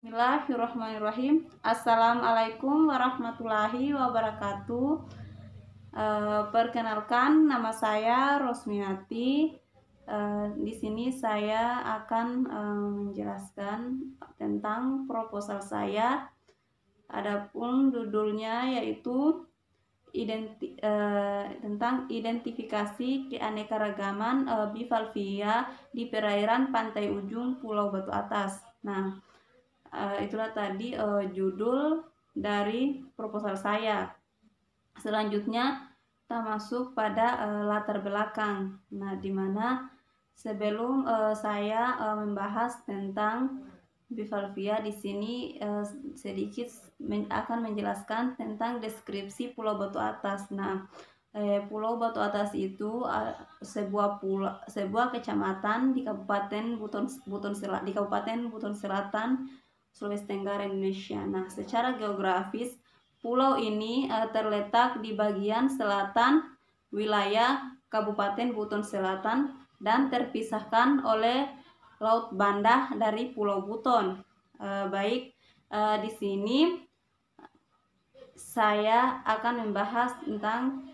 Bismillahirrahmanirrahim. Assalamualaikum warahmatullahi wabarakatuh. Perkenalkan, nama saya Rosmiati. Di sini saya akan menjelaskan tentang proposal saya. Adapun judulnya yaitu tentang identifikasi keanekaragaman bivalvia di perairan pantai ujung Pulau Batu Atas. Nah, itulah tadi judul dari proposal saya. Selanjutnya kita masuk pada latar belakang. Nah, dimana sebelum saya membahas tentang bivalvia, di sini sedikit akan menjelaskan tentang deskripsi Pulau Batu Atas. Nah, Pulau Batu Atas itu sebuah kecamatan di Kabupaten Buton Selatan, Sulawesi Tenggara, Indonesia. Nah, secara geografis pulau ini terletak di bagian selatan wilayah Kabupaten Buton Selatan dan terpisahkan oleh Laut Banda dari Pulau Buton. Di sini saya akan membahas tentang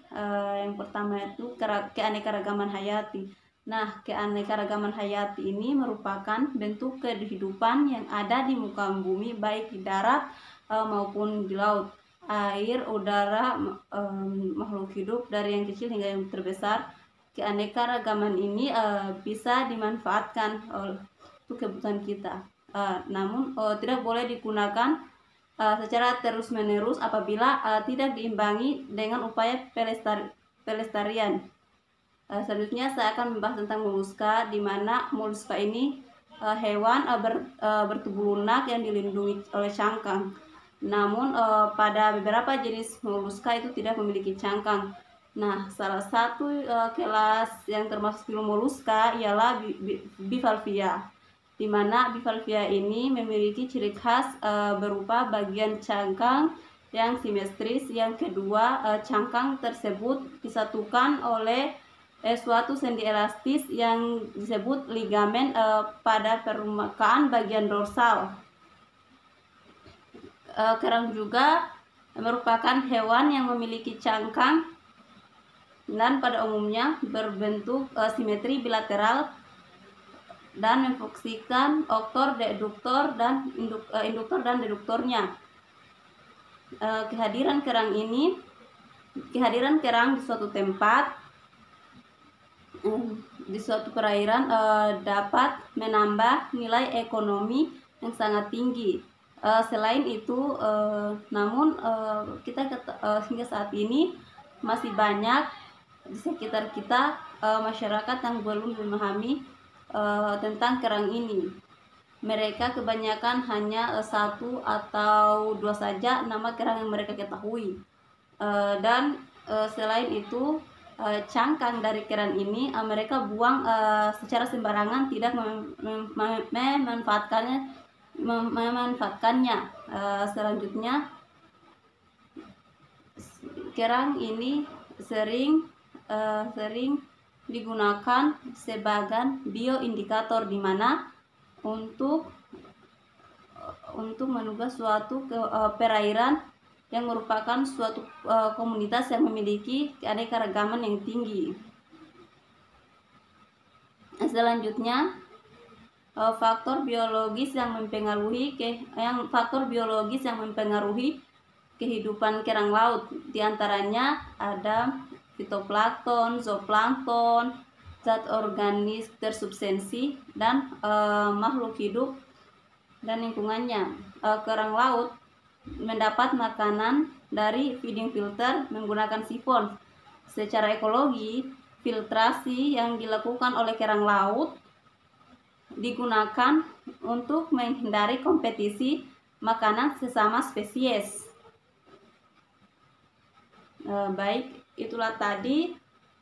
yang pertama itu keanekaragaman hayati. Nah, keanekaragaman hayati ini merupakan bentuk kehidupan yang ada di muka bumi, baik di darat maupun di laut, air, udara, makhluk hidup dari yang kecil hingga yang terbesar. Keanekaragaman ini bisa dimanfaatkan untuk kebutuhan kita, namun tidak boleh digunakan secara terus-menerus apabila tidak diimbangi dengan upaya pelestarian. Selanjutnya saya akan membahas tentang moluska, di mana moluska ini hewan bertubuh lunak yang dilindungi oleh cangkang. Namun pada beberapa jenis moluska itu tidak memiliki cangkang. Nah, salah satu kelas yang termasuk film moluska ialah bivalvia, di mana bivalvia ini memiliki ciri khas berupa bagian cangkang yang simetris. Yang kedua, cangkang tersebut disatukan oleh suatu sendi elastis yang disebut ligamen pada permukaan bagian dorsal. Kerang juga merupakan hewan yang memiliki cangkang dan pada umumnya berbentuk simetri bilateral dan memfungsikan oktor, deduktor, dan induktor dan deduktornya. Kehadiran kerang di suatu tempat, di suatu perairan dapat menambah nilai ekonomi yang sangat tinggi. Selain itu, namun kita hingga saat ini masih banyak di sekitar kita masyarakat yang belum memahami tentang kerang ini. Mereka kebanyakan hanya satu atau dua saja nama kerang yang mereka ketahui, dan selain itu cangkang dari kerang ini mereka buang secara sembarangan, tidak memanfaatkannya. Selanjutnya, kerang ini sering digunakan sebagai bioindikator, di mana untuk menduga suatu perairan yang merupakan suatu komunitas yang memiliki keanekaragaman yang tinggi. Selanjutnya, faktor biologis yang mempengaruhi kehidupan kerang laut. Di antaranya ada fitoplankton, zooplankton, zat organik tersubstansi, dan makhluk hidup dan lingkungannya. Kerang laut mendapat makanan dari feeding filter menggunakan sifon. Secara ekologi, filtrasi yang dilakukan oleh kerang laut digunakan untuk menghindari kompetisi makanan sesama spesies. Baik, itulah tadi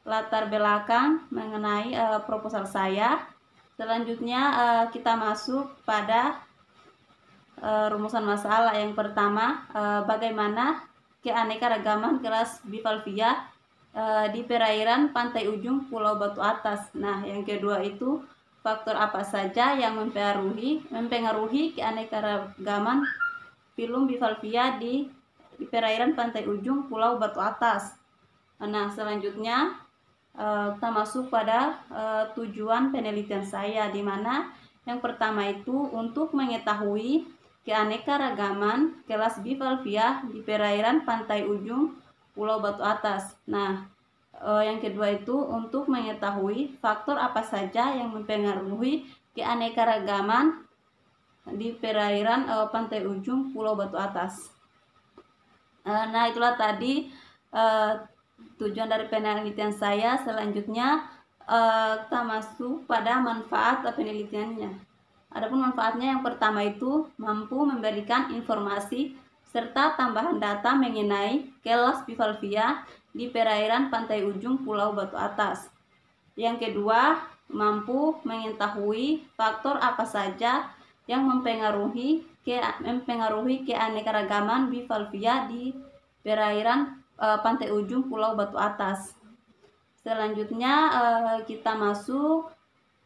latar belakang mengenai proposal saya. Selanjutnya kita masuk pada rumusan masalah. Yang pertama, bagaimana keanekaragaman kelas bivalvia di perairan pantai ujung Pulau Batu Atas. Nah, yang kedua itu faktor apa saja yang mempengaruhi keanekaragaman filum bivalvia di perairan pantai ujung Pulau Batu Atas. Nah, selanjutnya kita masuk pada tujuan penelitian saya, di mana yang pertama itu untuk mengetahui keanekaragaman kelas bivalvia di perairan pantai ujung Pulau Batu Atas. Nah, yang kedua itu untuk mengetahui faktor apa saja yang mempengaruhi keanekaragaman di perairan pantai ujung Pulau Batu Atas. Nah, itulah tadi tujuan dari penelitian saya. Selanjutnya kita masuk pada manfaat penelitiannya. Adapun manfaatnya, yang pertama itu mampu memberikan informasi serta tambahan data mengenai kelas bivalvia di perairan pantai ujung Pulau Batu Atas. Yang kedua, mampu mengetahui faktor apa saja yang mempengaruhi keanekaragaman bivalvia di perairan pantai ujung Pulau Batu Atas. Selanjutnya kita masuk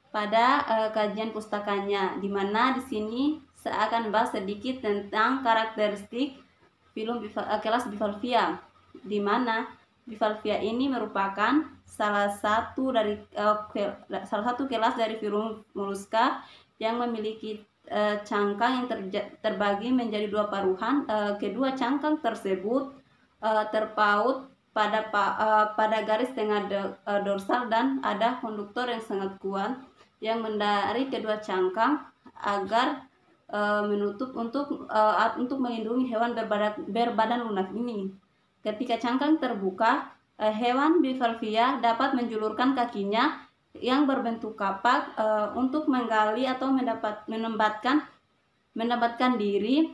pada kajian pustakanya, di mana di sini saya akan bahas sedikit tentang karakteristik filum kelas bivalvia, di mana bivalvia ini merupakan salah satu kelas dari filum moluska yang memiliki cangkang yang terbagi menjadi dua paruhan. Kedua cangkang tersebut terpaut pada garis tengah dorsal, dan ada konduktor yang sangat kuat yang mendari kedua cangkang agar menutup untuk melindungi hewan berbadan lunak ini. Ketika cangkang terbuka, hewan bivalvia dapat menjulurkan kakinya yang berbentuk kapak untuk menggali atau menempatkan diri.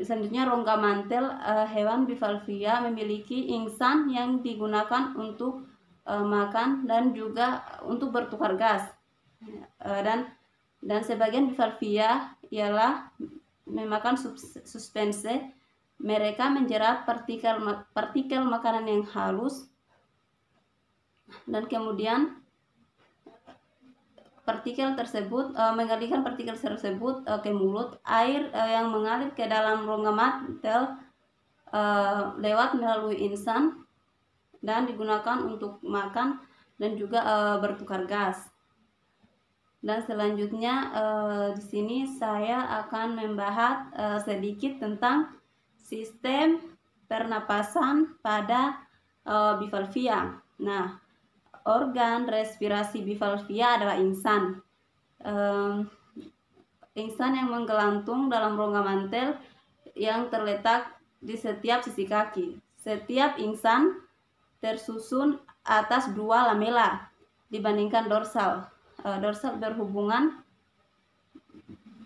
Selanjutnya, rongga mantel hewan bivalvia memiliki ingsan yang digunakan untuk makan dan juga untuk bertukar gas. Dan sebagian bivalvia ialah memakan suspense. Mereka menjerat partikel makanan yang halus, dan kemudian mengalirkan partikel tersebut ke mulut. Air yang mengalir ke dalam rongga mantel lewat melalui ingsan dan digunakan untuk makan dan juga bertukar gas. Dan selanjutnya di sini saya akan membahas sedikit tentang sistem pernapasan pada bivalvia. Nah, organ respirasi bivalvia adalah ingsan. Ingsan yang menggelantung dalam rongga mantel yang terletak di setiap sisi kaki. Setiap ingsan tersusun atas dua lamela dibandingkan dorsal. Dorsal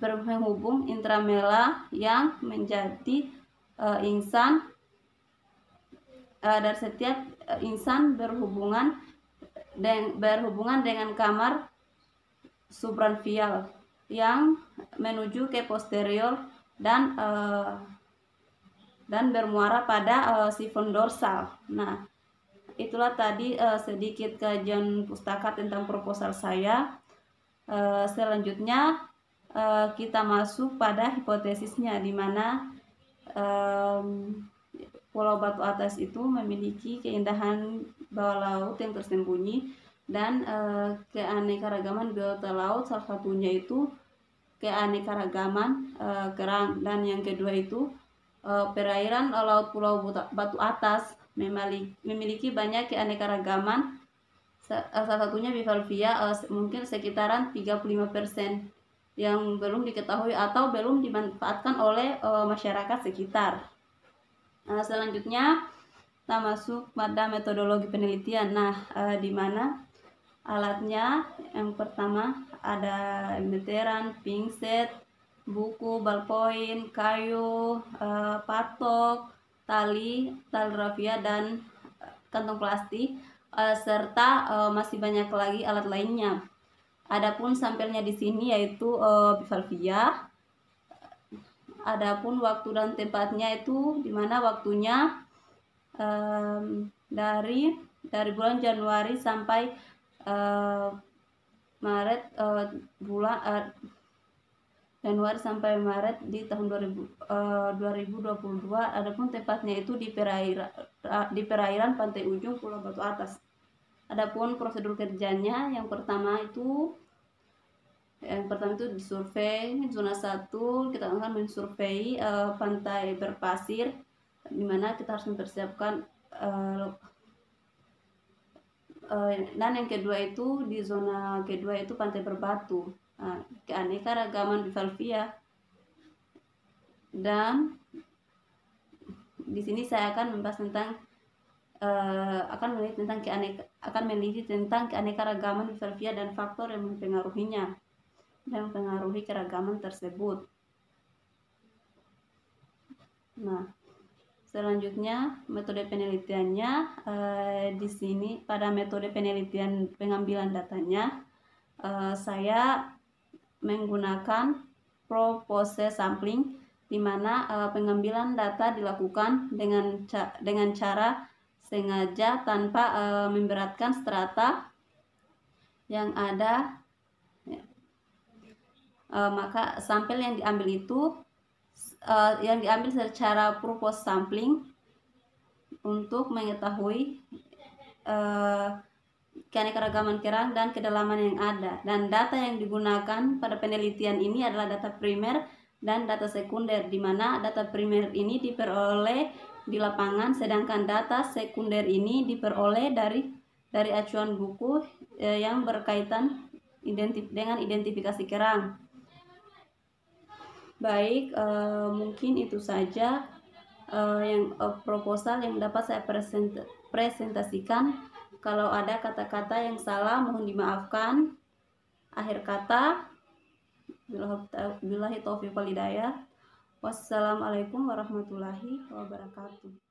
menghubung intramela yang menjadi ingsan, dan setiap ingsan berhubungan dengan kamar subranvial yang menuju ke posterior dan bermuara pada sifon dorsal. Nah, itulah tadi sedikit kajian pustaka tentang proposal saya. Selanjutnya kita masuk pada hipotesisnya, di mana Pulau Batu Atas itu memiliki keindahan bawah laut yang tersembunyi dan keanekaragaman biota laut. Salah satunya itu keanekaragaman kerang, dan yang kedua itu perairan laut Pulau Batu Atas memiliki banyak keanekaragaman. Salah satunya bivalvia, mungkin sekitaran 35% yang belum diketahui atau belum dimanfaatkan oleh masyarakat sekitar. Selanjutnya kita masuk pada metodologi penelitian. Nah, di mana alatnya, yang pertama ada meteran, pinset, buku, ballpoint, kayu, patok, tali rafia, dan kantong plastik, serta masih banyak lagi alat lainnya. Adapun sampelnya di sini yaitu bivalvia. Adapun waktu dan tempatnya itu, di mana waktunya dari dari bulan Januari sampai Maret, Januari sampai Maret di tahun 2022. Adapun tepatnya itu di perairan pantai ujung Pulau Batu Atas. Adapun prosedur kerjanya yang pertama itu disurvei zona 1. Kita akan mensurvei pantai berpasir, dimana kita harus mempersiapkan dan yang kedua itu di zona kedua itu pantai berbatu, keanekaragaman bivalvia. Dan di sini saya akan membahas tentang akan meneliti tentang keanekaragaman bivalvia dan faktor yang mempengaruhinya dan mempengaruhi keragaman tersebut. Nah, selanjutnya metode penelitiannya, di sini pada metode penelitian pengambilan datanya saya menggunakan process sampling, di mana pengambilan data dilakukan dengan cara sengaja tanpa memberatkan strata yang ada. Maka sampel yang diambil itu secara purpose sampling untuk mengetahui keanekaragaman kerang dan kedalaman yang ada. Dan data yang digunakan pada penelitian ini adalah data primer dan data sekunder, di mana data primer ini diperoleh di lapangan, sedangkan data sekunder ini diperoleh dari acuan buku yang berkaitan dengan identifikasi kerang. Baik, mungkin itu saja yang proposal yang dapat saya presentasikan. Kalau ada kata-kata yang salah mohon dimaafkan. Akhir kata, billahi taufiq wal hidayah. Wassalamualaikum warahmatullahi wabarakatuh.